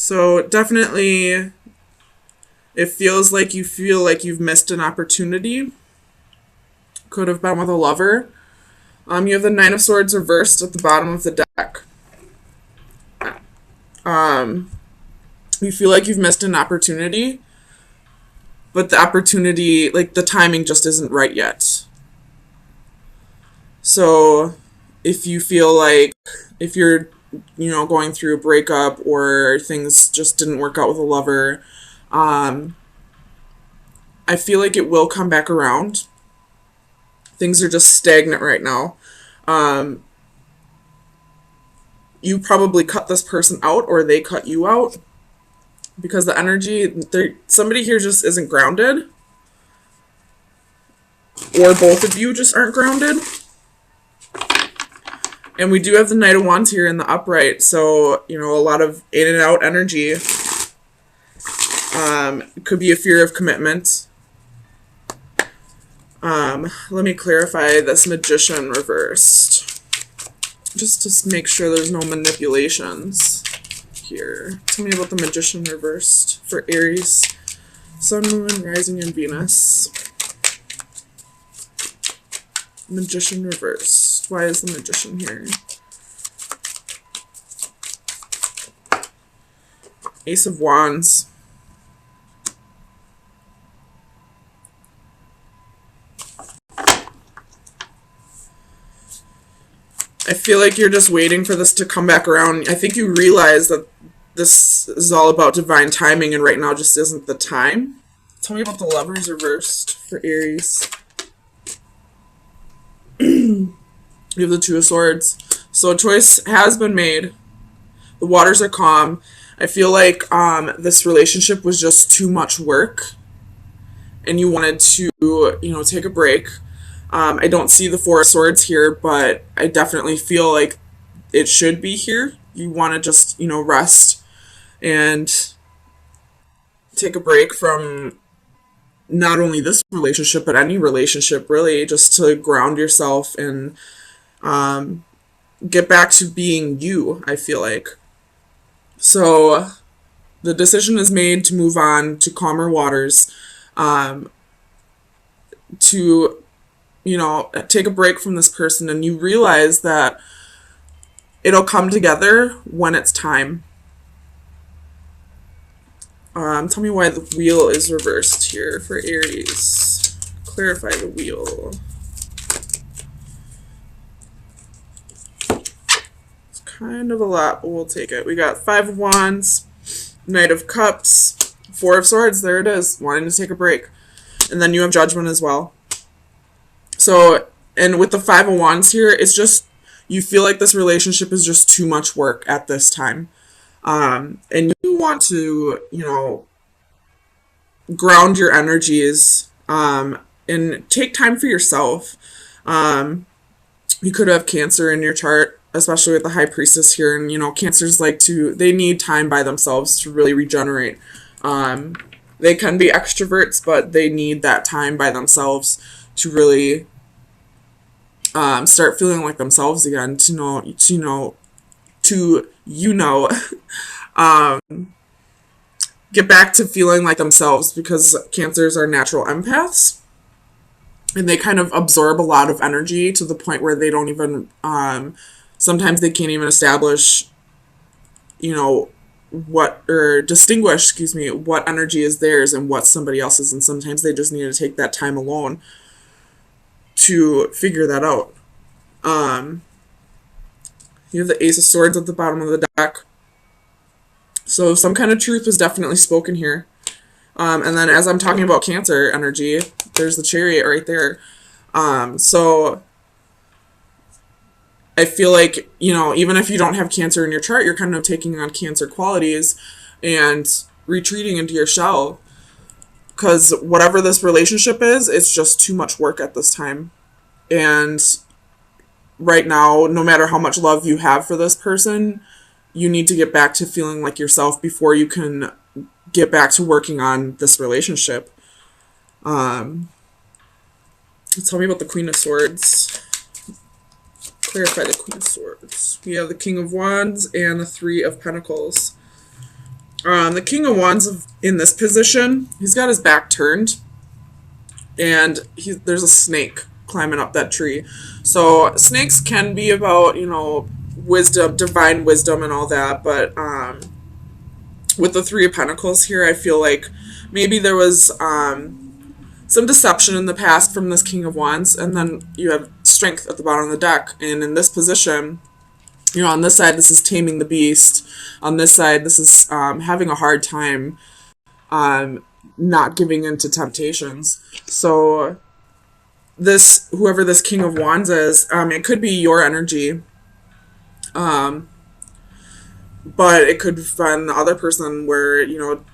So definitely it feels like you feel like you've missed an opportunity. Could have been with a lover. You have the Nine of Swords reversed at the bottom of the deck. You feel like you've missed an opportunity, but the opportunity, like the timing just isn't right yet. So if you feel like, if you're, going through a breakup or things just didn't work out with a lover, I feel like it will come back around. Things are just stagnant right now. You probably cut this person out or they cut you out because the energy, somebody here just isn't grounded, or both of you just aren't grounded. And we do have the Knight of Wands here in the upright, so, a lot of in and out energy. It could be a fear of commitment. Let me clarify this Magician reversed, just to make sure there's no manipulations here. Tell me about the Magician reversed for Aries, Sun, Moon, Rising, and Venus. Magician reversed. Why is the Magician here? Ace of Wands. I feel like you're just waiting for this to come back around. I think you realize that this is all about divine timing, and right now just isn't the time. Tell me about the Lovers reversed for Aries. You have the Two of Swords. So a choice has been made. The waters are calm. I feel like this relationship was just too much work, and you wanted to, take a break. I don't see the Four of Swords here, but I definitely feel like it should be here. You want to just, rest and take a break from not only this relationship, but any relationship, really, just to ground yourself and get back to being you, I feel like. So the decision is made to move on to calmer waters, to, take a break from this person, and you realize that it'll come together when it's time. Tell me why the Wheel is reversed here for Aries. Clarify the Wheel. It's kind of a lot, but we'll take it. We got Five of Wands, Knight of Cups, Four of Swords. There it is, wanting to take a break. And then you have Judgment as well. So, and with the Five of Wands here, it's just, you feel like this relationship is just too much work at this time. And you want to, ground your energies, and take time for yourself. You could have Cancer in your chart, especially with the High Priestess here. And, Cancers they need time by themselves to really regenerate. They can be extroverts, but they need that time by themselves to really start feeling like themselves again, get back to feeling like themselves, because Cancers are natural empaths, and they kind of absorb a lot of energy to the point where they don't even, sometimes they can't even establish, distinguish, what energy is theirs and what somebody else's, and sometimes they just need to take that time alone to figure that out. You have the Ace of Swords at the bottom of the deck. So some kind of truth was definitely spoken here. And then as I'm talking about Cancer energy, there's the Chariot right there. So I feel like, even if you don't have Cancer in your chart, you're kind of taking on Cancer qualities and retreating into your shell. Because whatever this relationship is, it's just too much work at this time. And right now, no matter how much love you have for this person, you need to get back to feeling like yourself before you can get back to working on this relationship. Tell me about the Queen of Swords. Clarify the Queen of Swords. We have the King of Wands and the Three of Pentacles. The King of Wands in this position, he's got his back turned, and there's a snake climbing up that tree. So snakes can be about, wisdom, divine wisdom, and all that. But with the Three of Pentacles here, I feel like maybe there was some deception in the past from this King of Wands, and then you have Strength at the bottom of the deck. And in this position, on this side, this is taming the beast. On this side, this is having a hard time not giving into temptations. So whoever this King of Wands is, it could be your energy, but it could be the other person where,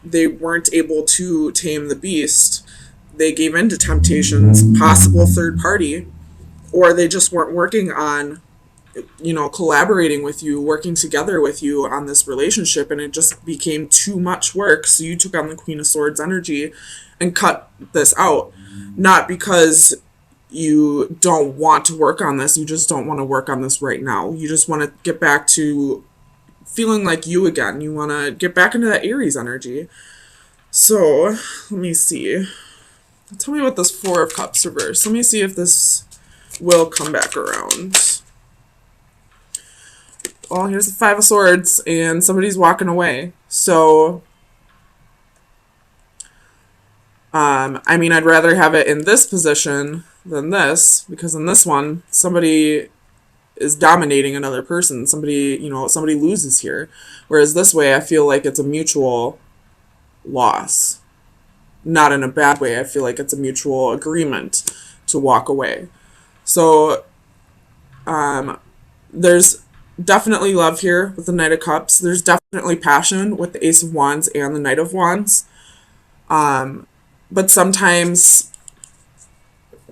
they weren't able to tame the beast. They gave in to temptations, possible third party, or they just weren't working on, collaborating with you, working together with you on this relationship, and it just became too much work. So you took on the Queen of Swords energy and cut this out. Not because you don't want to work on this, you just don't want to work on this right now. You just want to get back to feeling like you again. You want to get back into that Aries energy. So, let me see. Tell me what this Four of Cups reverse. Let me see if this will come back around. Well, here's the Five of Swords, and somebody's walking away. So, I'd rather have it in this position than this, because in this one, somebody is dominating another person. Somebody loses here. Whereas this way, I feel like it's a mutual loss. Not in a bad way. I feel like it's a mutual agreement to walk away. So, there's definitely love here with the Knight of Cups. There's definitely passion with the Ace of Wands and the Knight of Wands. But sometimes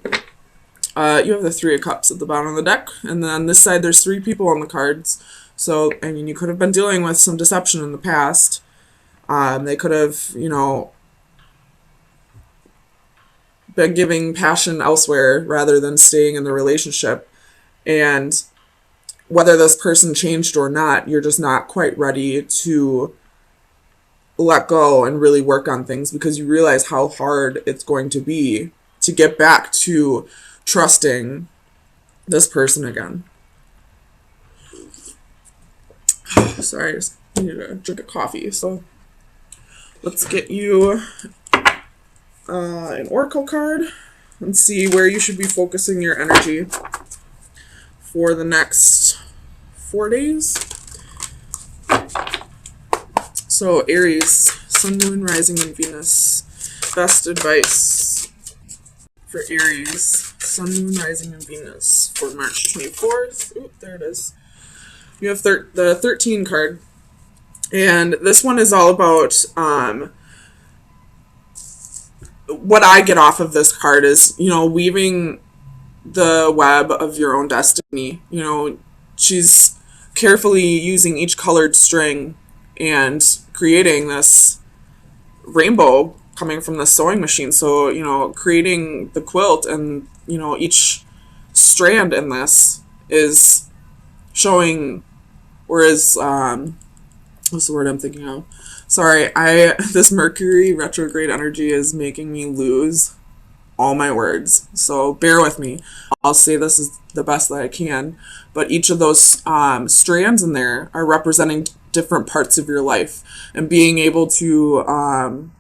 you have the Three of Cups at the bottom of the deck. And then on this side, there's three people on the cards. So, you could have been dealing with some deception in the past. They could have, been giving passion elsewhere rather than staying in the relationship. And whether this person changed or not, you're just not quite ready to let go and really work on things, because you realize how hard it's going to be to get back to trusting this person again. Sorry, I just need to drink a coffee. So let's get you an oracle card and see where you should be focusing your energy for the next 4 days. So Aries, Sun, Moon, Rising, and Venus. Best advice for Aries, Sun, Moon, Rising, and Venus for March 24th. Oop, there it is. You have the 13 card. And this one is all about what I get off of this card is, weaving the web of your own destiny. She's carefully using each colored string and creating this rainbow coming from the sewing machine. So, creating the quilt, and, each strand in this is showing, or is, what's the word I'm thinking of? Sorry, this Mercury retrograde energy is making me lose all my words. So bear with me. I'll say this is the best that I can. But each of those strands in there are representing different parts of your life. And being able to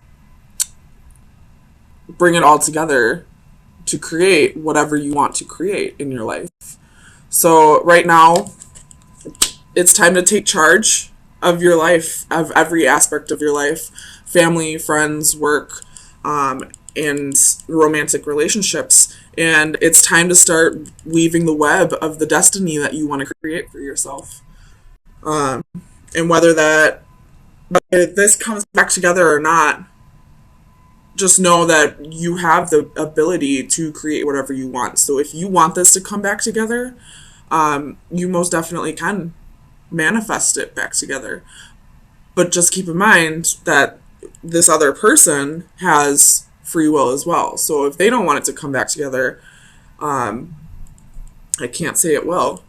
bring it all together to create whatever you want to create in your life. So right now, it's time to take charge of your life, of every aspect of your life, family, friends, work, and romantic relationships. And it's time to start weaving the web of the destiny that you want to create for yourself. And whether this comes back together or not, just know that you have the ability to create whatever you want. So if you want this to come back together, you most definitely can manifest it back together. But just keep in mind that this other person has free will as well. So if they don't want it to come back together, I can't say it will.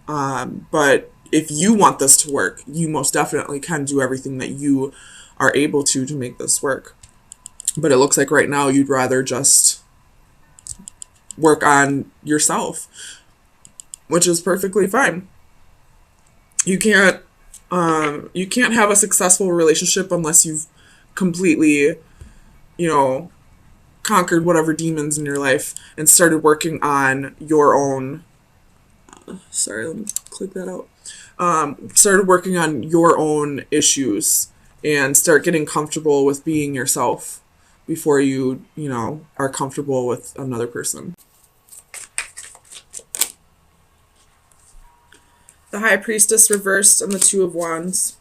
But if you want this to work, you most definitely can do everything that you are able to make this work. But it looks like right now you'd rather just work on yourself, which is perfectly fine. You can't have a successful relationship unless you've completely, conquered whatever demons in your life and started working on your own. Sorry, let me click that out. Started working on your own issues and start getting comfortable with being yourself before you are comfortable with another person. The High Priestess reversed and the Two of Wands.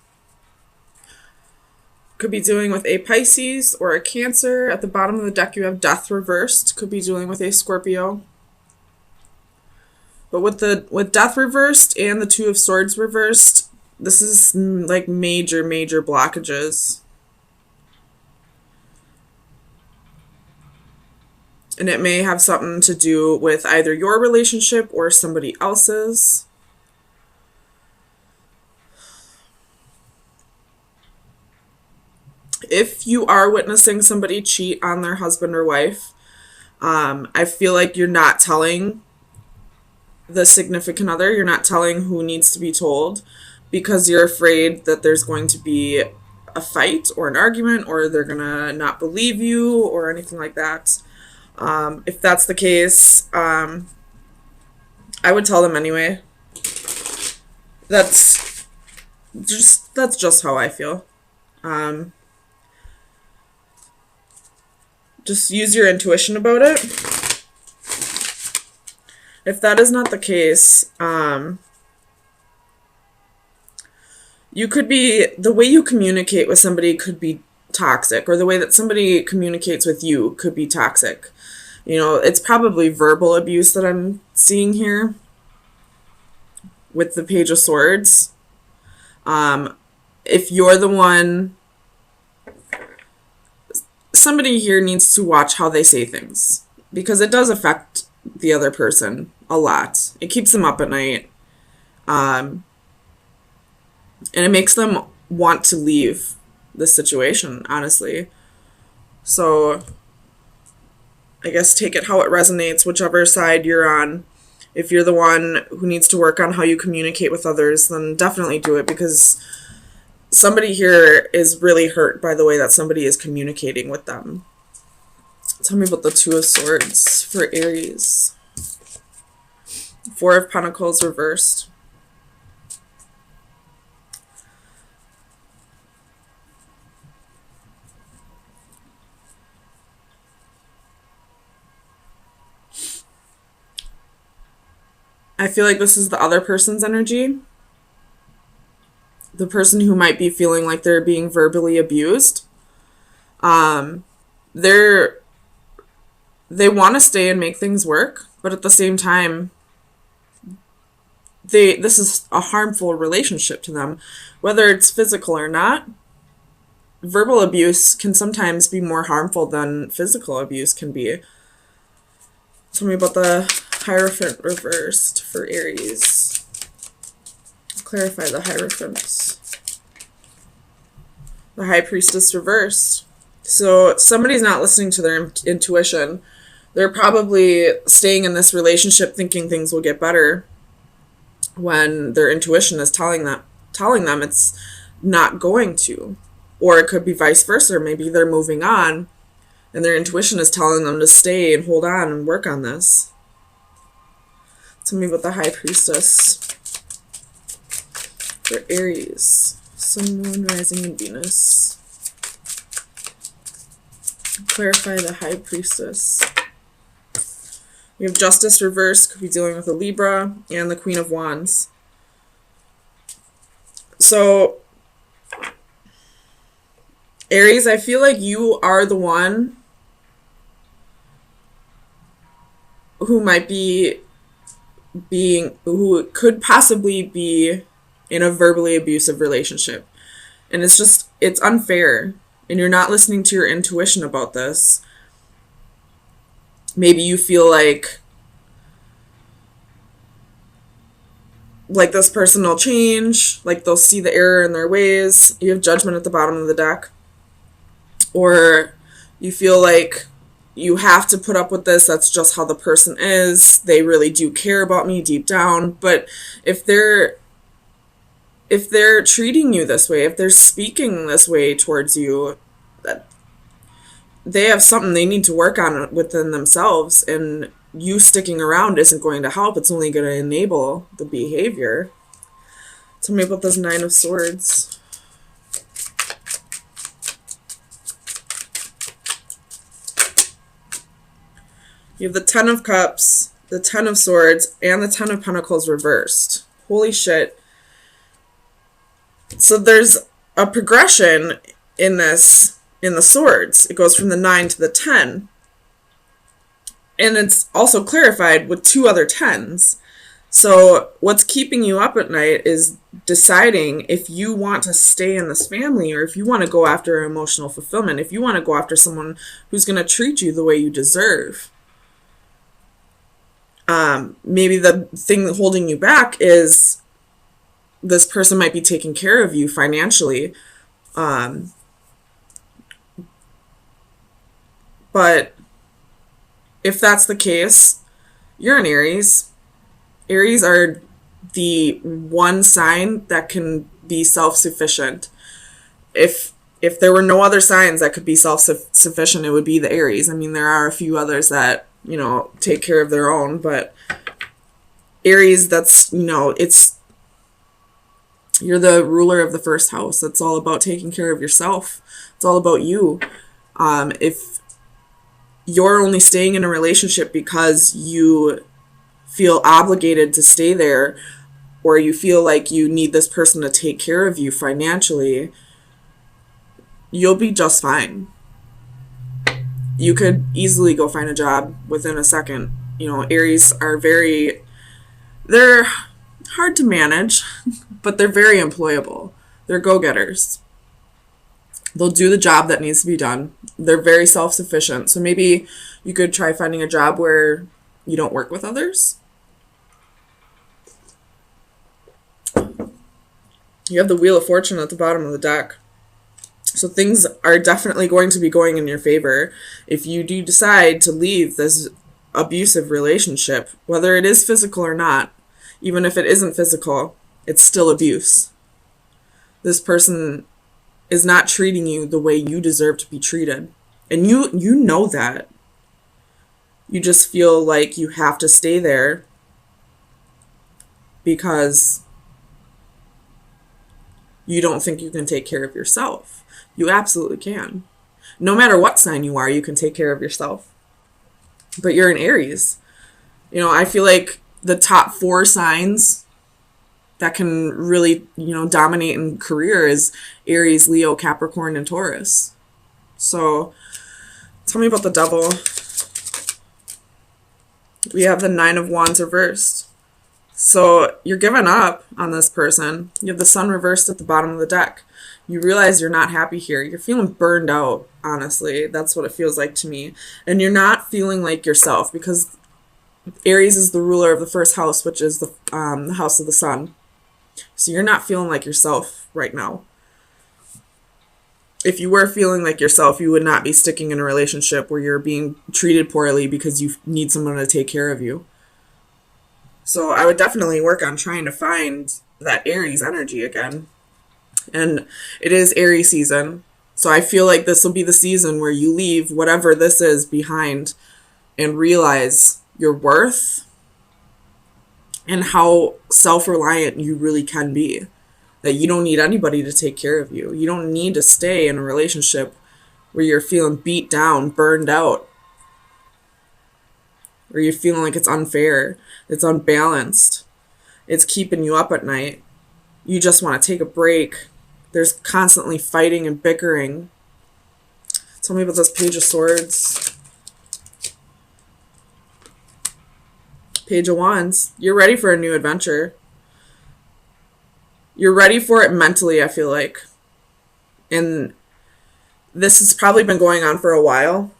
Could be dealing with a Pisces or a Cancer. At the bottom of the deck, you have Death reversed. Could be dealing with a Scorpio. But with Death reversed and the Two of Swords reversed, this is like major blockages. And it may have something to do with either your relationship or somebody else's. If you are witnessing somebody cheat on their husband or wife, I feel like you're not telling the significant other. You're not telling who needs to be told because you're afraid that there's going to be a fight or an argument or they're going to not believe you or anything like that. If that's the case, I would tell them anyway. That's just how I feel. Just use your intuition about it. If that is not the case, the way you communicate with somebody could be toxic, or the way that somebody communicates with you could be toxic. It's probably verbal abuse that I'm seeing here with the Page of Swords. If you're the one, somebody here needs to watch how they say things because it does affect the other person a lot. It keeps them up at night. And it makes them want to leave the situation, honestly. So I guess take it how it resonates, whichever side you're on. If you're the one who needs to work on how you communicate with others, then definitely do it because somebody here is really hurt by the way that somebody is communicating with them. Tell me about the Two of Swords for Aries. Four of Pentacles reversed. I feel like this is the other person's energy. The person who might be feeling like they're being verbally abused. They want to stay and make things work, but at the same time, this is a harmful relationship to them, whether it's physical or not. Verbal abuse can sometimes be more harmful than physical abuse can be. Tell me about the Hierophant reversed for Aries. Clarify the Hierophant. The High Priestess reversed. So somebody's not listening to their intuition. They're probably staying in this relationship thinking things will get better when their intuition is telling them it's not going to. Or it could be vice versa. Maybe they're moving on and their intuition is telling them to stay and hold on and work on this. Tell me about the High Priestess for Aries. Sun, Moon, Rising, and Venus. Clarify the High Priestess. We have Justice reversed, could be dealing with a Libra, and the Queen of Wands. So, Aries, I feel like you are the one who might be who could possibly be in a verbally abusive relationship. And it's unfair. And you're not listening to your intuition about this. Maybe you feel like like this person will change, like they'll see the error in their ways. You have Judgment at the bottom of the deck. Or you feel like you have to put up with this. That's just how the person is. They really do care about me deep down. But if they're treating you this way, if they're speaking this way towards you, that they have something they need to work on within themselves, and you sticking around isn't going to help. It's only going to enable the behavior. Tell me about this Nine of Swords. You have the Ten of Cups, the Ten of Swords, and the Ten of Pentacles reversed. Holy shit. So there's a progression in this, in the swords. It goes from the 9 to the 10. And it's also clarified with 2 other 10s. So what's keeping you up at night is deciding if you want to stay in this family, or if you want to go after emotional fulfillment, if you want to go after someone who's going to treat you the way you deserve. Maybe the thing holding you back is this person might be taking care of you financially. But if that's the case, you're an Aries. Aries are the one sign that can be self-sufficient. If there were no other signs that could be self-sufficient, it would be the Aries. I mean, there are a few others that, you know, take care of their own, but Aries, that's, you know, it's, you're the ruler of the first house. It's all about taking care of yourself. It's all about you. If you're only staying in a relationship because you feel obligated to stay there, or you feel like you need this person to take care of you financially, you'll be just fine. You could easily go find a job within a second. You know, Aries are they're hard to manage, but they're very employable. They're go-getters. They'll do the job that needs to be done. They're very self-sufficient. So maybe you could try finding a job where you don't work with others. You have the Wheel of Fortune at the bottom of the deck. So things are definitely going to be going in your favor if you do decide to leave this abusive relationship, whether it is physical or not. Even if it isn't physical, it's still abuse. This person is not treating you the way you deserve to be treated. And you know that. You just feel like you have to stay there because you don't think you can take care of yourself. You absolutely can. No matter what sign you are, you can take care of yourself. But you're an Aries. You know, I feel like the top 4 signs that can really, you know, dominate in career is Aries, Leo, Capricorn, and Taurus. So tell me about the Devil. We have the 9 of Wands reversed. So you're giving up on this person. You have the Sun reversed at the bottom of the deck. You realize you're not happy here. You're feeling burned out, honestly. That's what it feels like to me. And you're not feeling like yourself because Aries is the ruler of the first house, which is the house of the sun. So you're not feeling like yourself right now. If you were feeling like yourself, you would not be sticking in a relationship where you're being treated poorly because you need someone to take care of you. So I would definitely work on trying to find that Aries energy again. And it is Aries season. So I feel like this will be the season where you leave whatever this is behind and realize your worth and how self-reliant you really can be. That you don't need anybody to take care of you. You don't need to stay in a relationship where you're feeling beat down, burned out, or you're feeling like it's unfair, it's unbalanced, it's keeping you up at night. You just want to take a break. There's constantly fighting and bickering. Tell me about this Page of Swords. Page of Wands. You're ready for a new adventure. You're ready for it mentally, I feel like. And this has probably been going on for a while.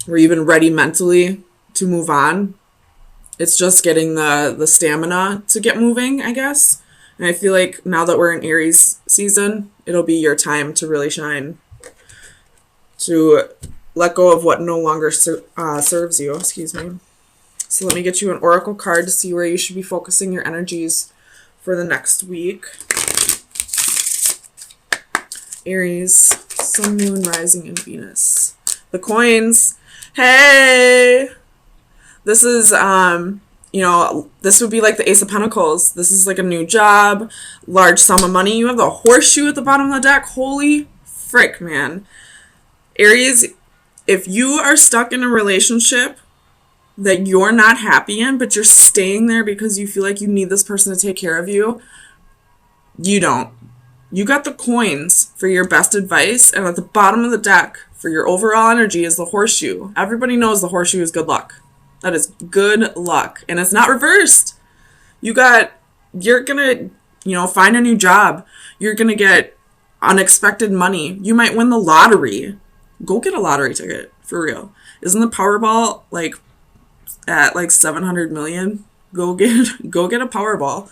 Where you've been ready mentally to move on. It's just getting the stamina to get moving, I guess. And I feel like now that we're in Aries season, it'll be your time to really shine, to let go of what no longer serves you. Excuse me. So let me get you an oracle card to see where you should be focusing your energies for the next week. Aries, Sun, Moon, Rising, and Venus. The coins. Hey! This is, this would be like the Ace of Pentacles. This is like a new job, large sum of money. You have the horseshoe at the bottom of the deck. Holy frick, man. Aries, if you are stuck in a relationship that you're not happy in, but you're staying there because you feel like you need this person to take care of you, you don't. You got the coins for your best advice, and at the bottom of the deck for your overall energy is the horseshoe. Everybody knows the horseshoe is good luck. That is good luck. And it's not reversed. You're going to, find a new job. You're going to get unexpected money. You might win the lottery. Go get a lottery ticket, for real. Isn't the Powerball at 700 million? Go get a Powerball.